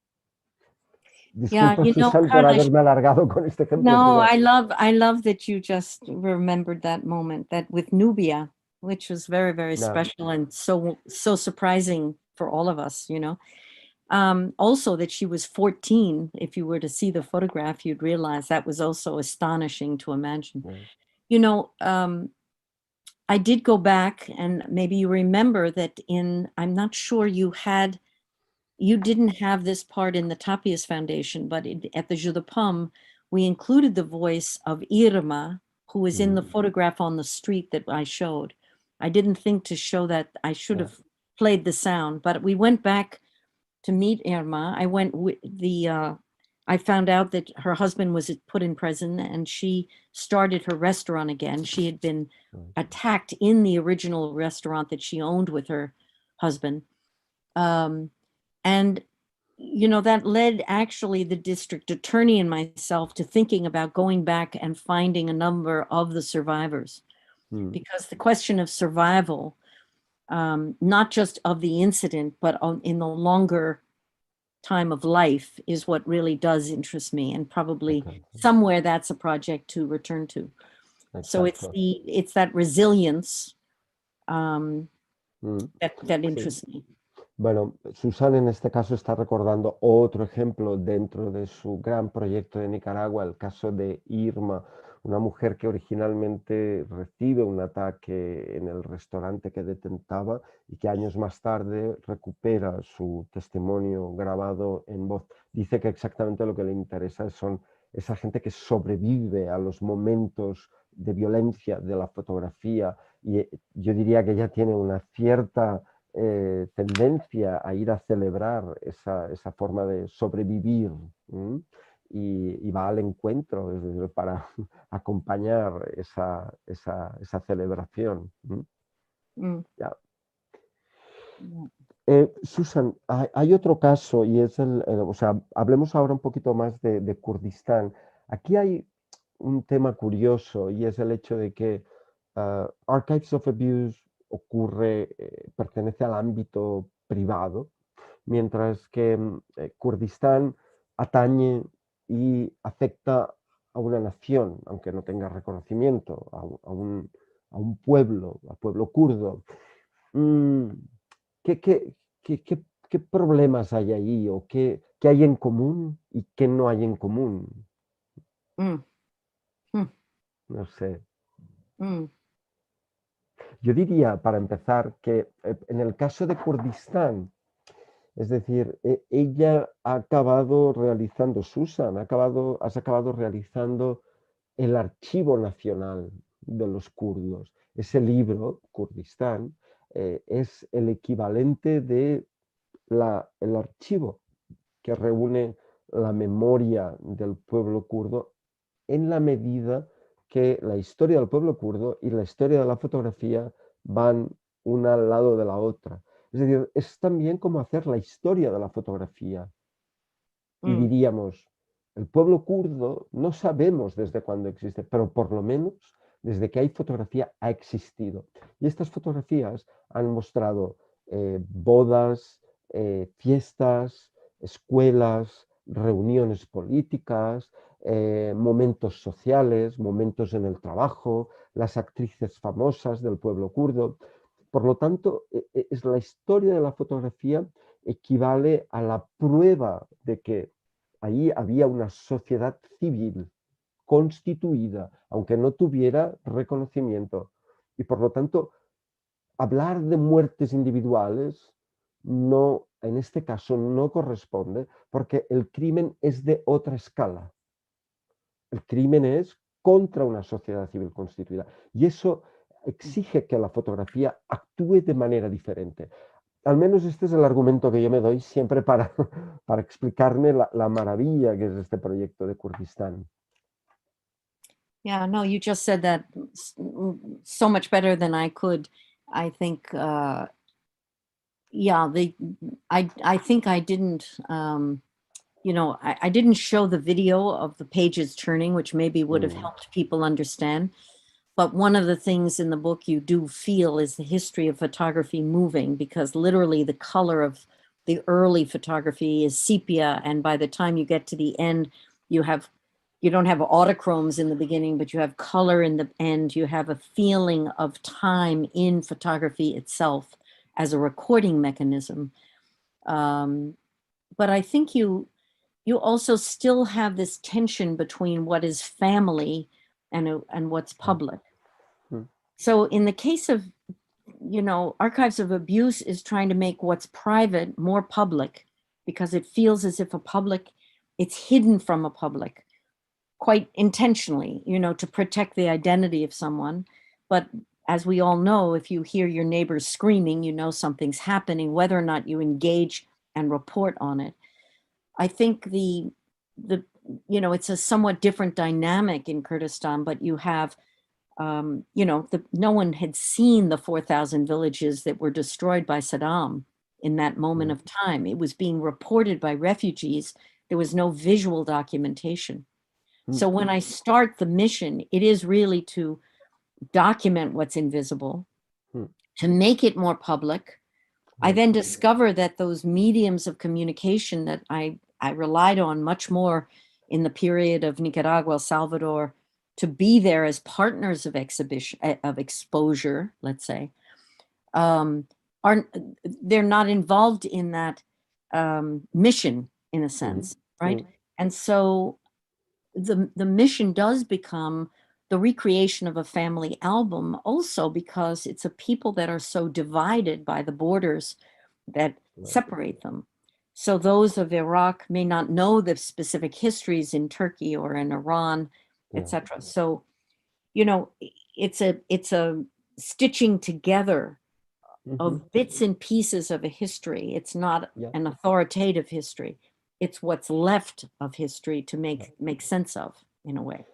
C: Yeah,
B: Disculpa,
C: you know,
B: Susan, por
C: Carla,
B: haberme alargado con este ejemplo,
C: no,
B: pero
C: I love that you just remembered that moment, that with Nubia, which was very, very
B: no,
C: special and so surprising for all of us, you know. Also that she was 14. If you were to see the photograph, you'd realize that was also astonishing to imagine.
B: no.
C: You know, I did go back, and maybe you remember that I'm not sure you didn't have this part in the Tapias Foundation, but at the Jeu de Paume, we included the voice of Irma, who was in the photograph on the street that I showed. I didn't think to show that. I should have played the sound, but we went back to meet Irma. I found out that her husband was put in prison and she started her restaurant again. She had been attacked in the original restaurant that she owned with her husband. And, you know, that led actually the district attorney and myself to thinking about going back and finding a number of the survivors. Because the question of survival, not just of the incident, but in the longer time of life is what really does interest me. And probably somewhere that's a project to return to. So it's that resilience that interests me.
B: Bueno, Susan en este caso está recordando otro ejemplo dentro de su gran proyecto de Nicaragua, el caso de Irma, una mujer que originalmente recibe un ataque en el restaurante que detentaba y que años más tarde recupera su testimonio grabado en voz. Dice que exactamente lo que le interesa son esa gente que sobrevive a los momentos de violencia de la fotografía, y yo diría que ella tiene una cierta tendencia a ir a celebrar esa forma de sobrevivir, y va al encuentro, es decir, para acompañar esa celebración. Ya. Susan, hay otro caso y es o sea, hablemos ahora un poquito más de Kurdistán. Aquí hay un tema curioso y es el hecho de que Archives of Abuse pertenece al ámbito privado, mientras que Kurdistán atañe y afecta a una nación, aunque no tenga reconocimiento, a un pueblo, al pueblo kurdo. ¿Qué, qué, qué problemas hay ahí o qué hay en común y qué no hay en común? No sé. Yo diría, para empezar, que en el caso de Kurdistán, es decir, ella ha acabado realizando, Susan, has acabado realizando el Archivo Nacional de los Kurdos. Ese libro, Kurdistán, es el equivalente de el archivo que reúne la memoria del pueblo kurdo en la medida que la historia del pueblo kurdo y la historia de la fotografía van una al lado de la otra. Es decir, es también como hacer la historia de la fotografía. Y
C: Mm.
B: diríamos, el pueblo kurdo no sabemos desde cuándo existe, pero por lo menos desde que hay fotografía ha existido. Y estas fotografías han mostrado bodas, fiestas, escuelas, reuniones políticas, momentos sociales, momentos en el trabajo, las actrices famosas del pueblo kurdo. Por lo tanto, es la historia de la fotografía equivale a la prueba de que ahí había una sociedad civil constituida, aunque no tuviera reconocimiento. Y por lo tanto, hablar de muertes individuales no, en este caso no corresponde, porque el crimen es de otra escala. El crimen es contra una sociedad civil constituida. Y eso exige que la fotografía actúe de manera diferente. Al menos este es el argumento que yo me doy siempre para, para explicarme la maravilla que es este proyecto de Kurdistán.
C: Yeah, no, you just said that so much better than I could. I think, yeah, I think I didn't, you know, I didn't show the video of the pages turning, which maybe would have helped people understand. But one of the things in the book you do feel is the history of photography moving, because literally the color of the early photography is sepia. And by the time you get to the end, you don't have autochromes in the beginning, but you have color in the end. You have a feeling of time in photography itself as a recording mechanism. But I think you also still have this tension between what is family and what's public.
B: Mm.
C: So in the case of, you know, Archives of Abuse is trying to make what's private more public, because it feels as if it's hidden from a public quite intentionally, you know, to protect the identity of someone. But as we all know, if you hear your neighbors screaming, you know something's happening, whether or not you engage and report on it. I think the you know, it's a somewhat different dynamic in Kurdistan, but you have you know, no one had seen the 4,000 villages that were destroyed by Saddam in that moment of time. It was being reported by refugees. There was no visual documentation. So when I start the mission, it is really to document what's invisible, to make it more public. I then discover that those mediums of communication that I relied on much more in the period of Nicaragua, El Salvador, to be there as partners of exposure, let's say, they're not involved in that mission in a sense, right? And so the mission does become the recreation of a family album, also because it's a people that are so divided by the borders that separate them. So those of Iraq may not know the specific histories in Turkey or in Iran, etc. So, you know, it's a stitching together of bits and pieces of a history. It's not an authoritative history. It's what's left of history to make sense of, in a way.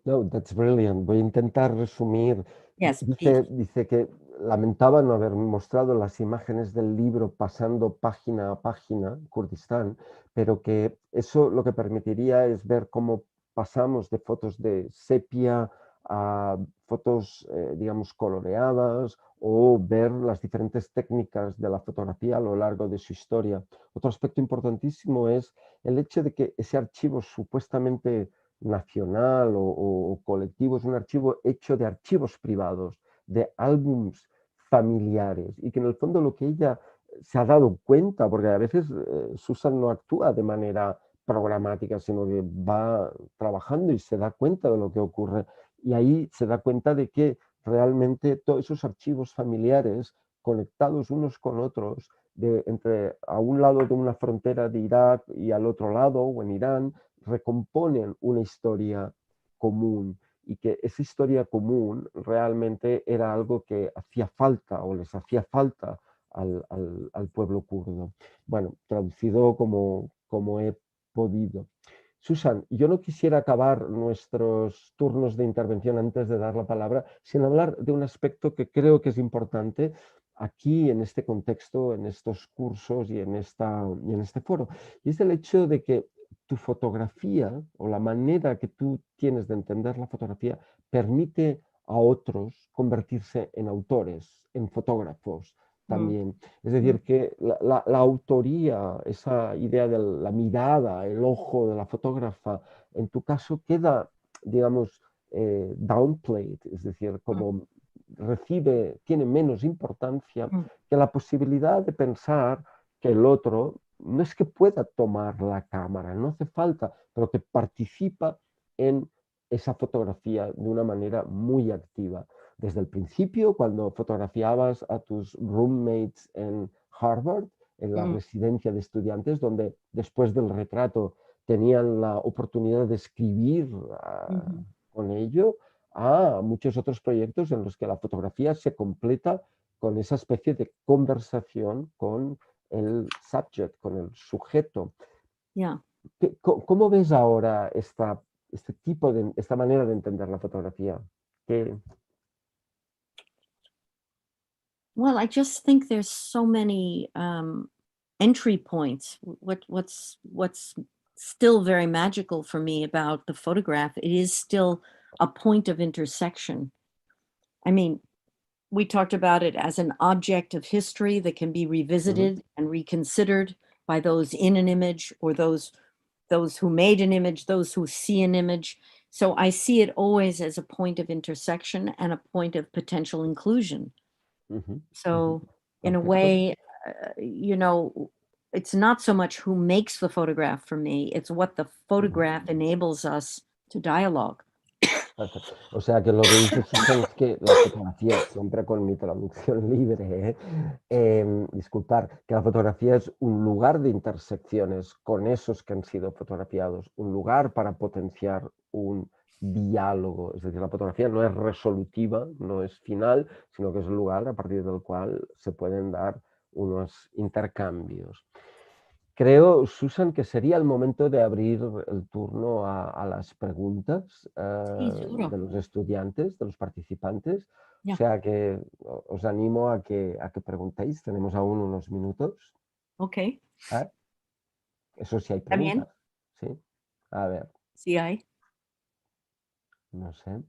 B: No, that's brilliant. Voy a intentar resumir.
C: Yes,
B: Dice que lamentaba no haber mostrado las imágenes del libro pasando página a página, Kurdistán, pero que eso lo que permitiría es ver cómo pasamos de fotos de sepia a fotos, digamos, coloreadas, o ver las diferentes técnicas de la fotografía a lo largo de su historia. Otro aspecto importantísimo es el hecho de que ese archivo supuestamente nacional o colectivo es un archivo hecho de archivos privados, de álbums familiares, y que en el fondo lo que ella se ha dado cuenta, porque a veces Susan no actúa de manera programática, sino que va trabajando y se da cuenta de lo que ocurre, y ahí se da cuenta de que realmente todos esos archivos familiares conectados unos con otros, entre a un lado de una frontera de Irak y al otro lado, o en Irán, recomponen una historia común, y que esa historia común realmente era algo que hacía falta o les hacía falta al pueblo kurdo. Bueno, traducido como he podido. Susan, yo no quisiera acabar nuestros turnos de intervención antes de dar la palabra sin hablar de un aspecto que creo que es importante aquí en este contexto, en estos cursos y en este foro. Y es el hecho de que tu fotografía o la manera que tú tienes de entender la fotografía permite a otros convertirse en autores, en fotógrafos también. Es decir, que la autoría, esa idea de la mirada, el ojo de la fotógrafa, en tu caso queda, digamos, downplayed, es decir, como tiene menos importancia que la posibilidad de pensar que el otro no es que pueda tomar la cámara, no hace falta, pero que participa en esa fotografía de una manera muy activa. Desde el principio, cuando fotografiabas a tus roommates en Harvard, en la residencia de estudiantes, donde después del retrato tenían la oportunidad de escribir con ello, a muchos otros proyectos en los que la fotografía se completa con esa especie de conversación con el subject, con el sujeto.
C: Yeah.
B: ¿Cómo ves ahora esta manera de entender la fotografía?
C: Well, I just think there's so many entry points. What's still very magical for me about the photograph, it is still a point of intersection. I mean, we talked about it as an object of history that can be revisited and reconsidered by those in an image or those who made an image, those who see an image. So I see it always as a point of intersection and a point of potential inclusion. So in a way, it's not so much who makes the photograph for me, it's what the photograph enables us to dialogue.
B: O sea que lo que dices es que la fotografía, siempre con mi traducción libre, disculpar, que la fotografía es un lugar de intersecciones con esos que han sido fotografiados, un lugar para potenciar un diálogo. Es decir, la fotografía no es resolutiva, no es final, sino que es un lugar a partir del cual se pueden dar unos intercambios. Creo, Susan, que sería el momento de abrir el turno a las preguntas
C: Sí, seguro.
B: de los estudiantes, de los participantes.
C: Ya.
B: O sea que os animo a que preguntéis. Tenemos aún unos minutos.
C: Ok,
B: ¿Eh? Eso sí hay
C: ¿está bien?
B: preguntas. Sí. A ver,
C: Sí hay.
B: no sé.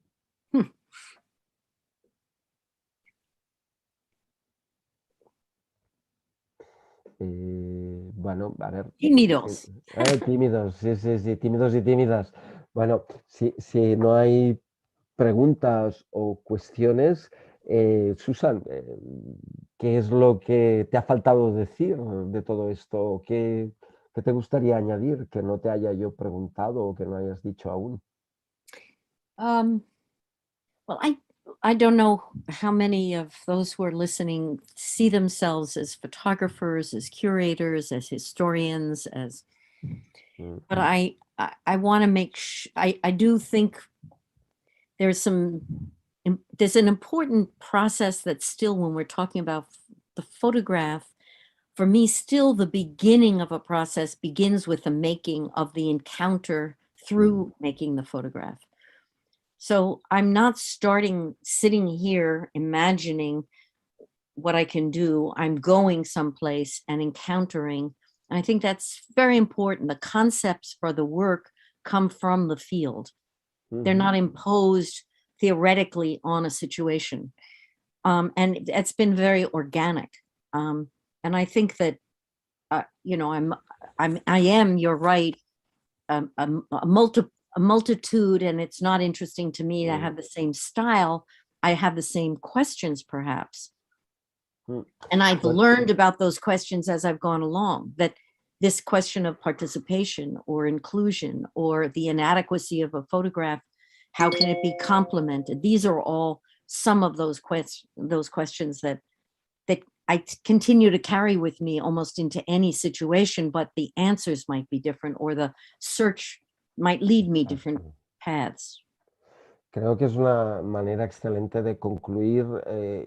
B: Bueno, a ver.
C: Tímidos.
B: Tímidos, sí, tímidos y tímidas. Bueno, si no hay preguntas o cuestiones, Susan, ¿qué es lo que te ha faltado decir de todo esto? ¿Qué te gustaría añadir que no te haya yo preguntado o que no hayas dicho aún?
C: Well, I don't know how many of those who are listening see themselves as photographers, as curators, as historians, as
B: Mm,
C: but I want to make I do think there's there's an important process that still, when we're talking about the photograph, for me, still the beginning of a process begins with the making of the encounter through making the photograph. So I'm not sitting here imagining what I can do. I'm going someplace and encountering. And I think that's very important. The concepts for the work come from the field. They're not imposed theoretically on a situation. And it's been very organic. And I think that, I am, you're right, a multitude, and it's not interesting to me to have the same style. I have the same questions, perhaps. And I've learned about those questions as I've gone along, that this question of participation or inclusion or the inadequacy of a photograph, how can it be complemented? These are all some of those questions that I continue to carry with me almost into any situation, but the answers might be different, or the search might lead me different paths.
B: Creo que es una manera excelente de concluir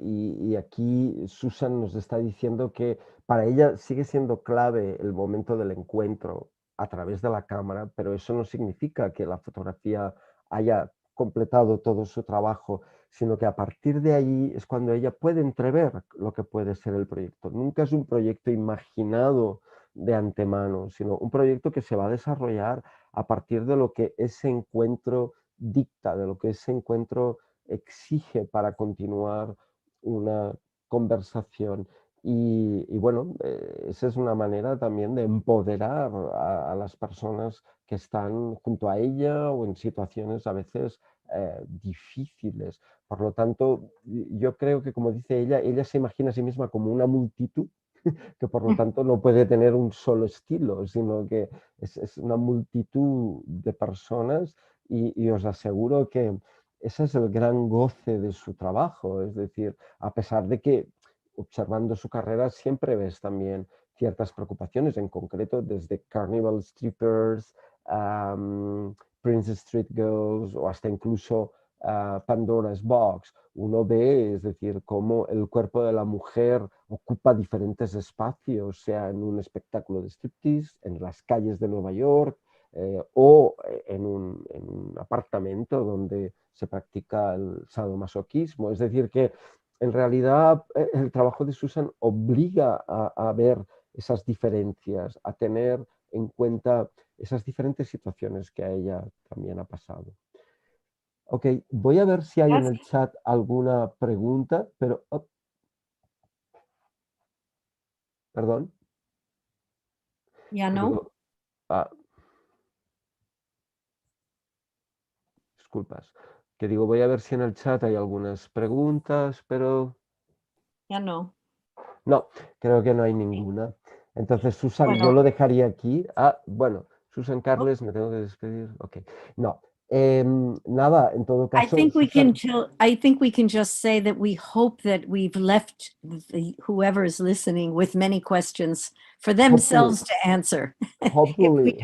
B: y aquí Susan nos está diciendo que para ella sigue siendo clave el momento del encuentro a través de la cámara, pero eso no significa que la fotografía haya completado todo su trabajo, sino que a partir de ahí es cuando ella puede entrever lo que puede ser el proyecto. Nunca es un proyecto imaginado de antemano, sino un proyecto que se va a desarrollar a partir de lo que ese encuentro dicta, de lo que ese encuentro exige para continuar una conversación. Y bueno, esa es una manera también de empoderar a las personas que están junto a ella o en situaciones a veces difíciles. Por lo tanto, yo creo que, como dice ella se imagina a sí misma como una multitud que por lo tanto no puede tener un solo estilo, sino que es una multitud de personas y os aseguro que ese es el gran goce de su trabajo. Es decir, a pesar de que observando su carrera siempre ves también ciertas preocupaciones, en concreto desde Carnival Strippers, Princess Street Girls o hasta incluso Pandora's Box. Uno ve, es decir, cómo el cuerpo de la mujer ocupa diferentes espacios, sea en un espectáculo de striptease, en las calles de Nueva York o en un apartamento donde se practica el sadomasoquismo. Es decir, que en realidad el trabajo de Susan obliga a ver esas diferencias, a tener en cuenta esas diferentes situaciones que a ella también ha pasado. Ok, voy a ver si hay en el chat alguna pregunta, pero... oh, perdón.
C: Ya no.
B: Digo, disculpas. Que digo, voy a ver si en el chat hay algunas preguntas, pero...
C: Ya no.
B: No, creo que no hay ninguna. Entonces, Susan, yo
C: Bueno,
B: lo dejaría aquí. Bueno, Susan Carles, me tengo que despedir. Ok, no. Nada, en todo
C: I
B: caso,
C: think we
B: Susan,
C: can just say that we hope that we've left whoever is listening with many questions for themselves to answer.
B: hopefully.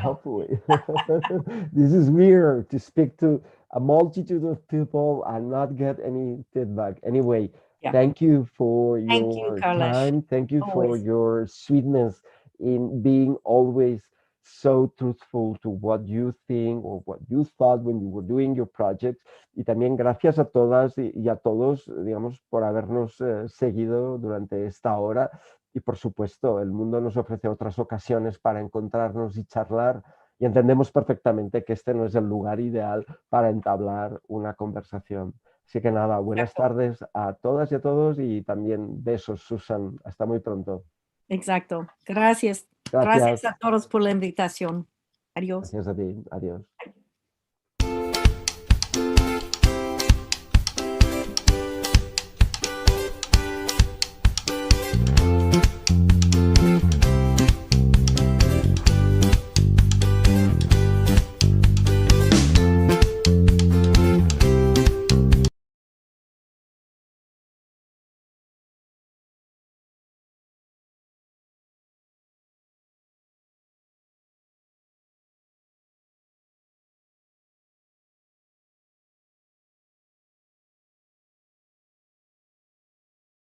B: This is weird to speak to a multitude of people and not get any feedback. Anyway,
C: Yeah.
B: thank you for
C: Thank you,
B: your
C: Carlos.
B: time. Thank you for
C: Always.
B: your sweetness in being always so truthful to what you think or what you thought when you were doing your project. Y también gracias a todas y a todos, digamos, por habernos seguido durante esta hora. Y por supuesto, el mundo nos ofrece otras ocasiones para encontrarnos y charlar y entendemos perfectamente que este no es el lugar ideal para entablar una conversación. Así que nada, buenas tardes a todas y a todos y también besos, Susan. Hasta muy pronto.
C: Exacto. Gracias.
B: Gracias.
C: Gracias a todos por la invitación. Adiós.
B: Gracias a ti. Adiós.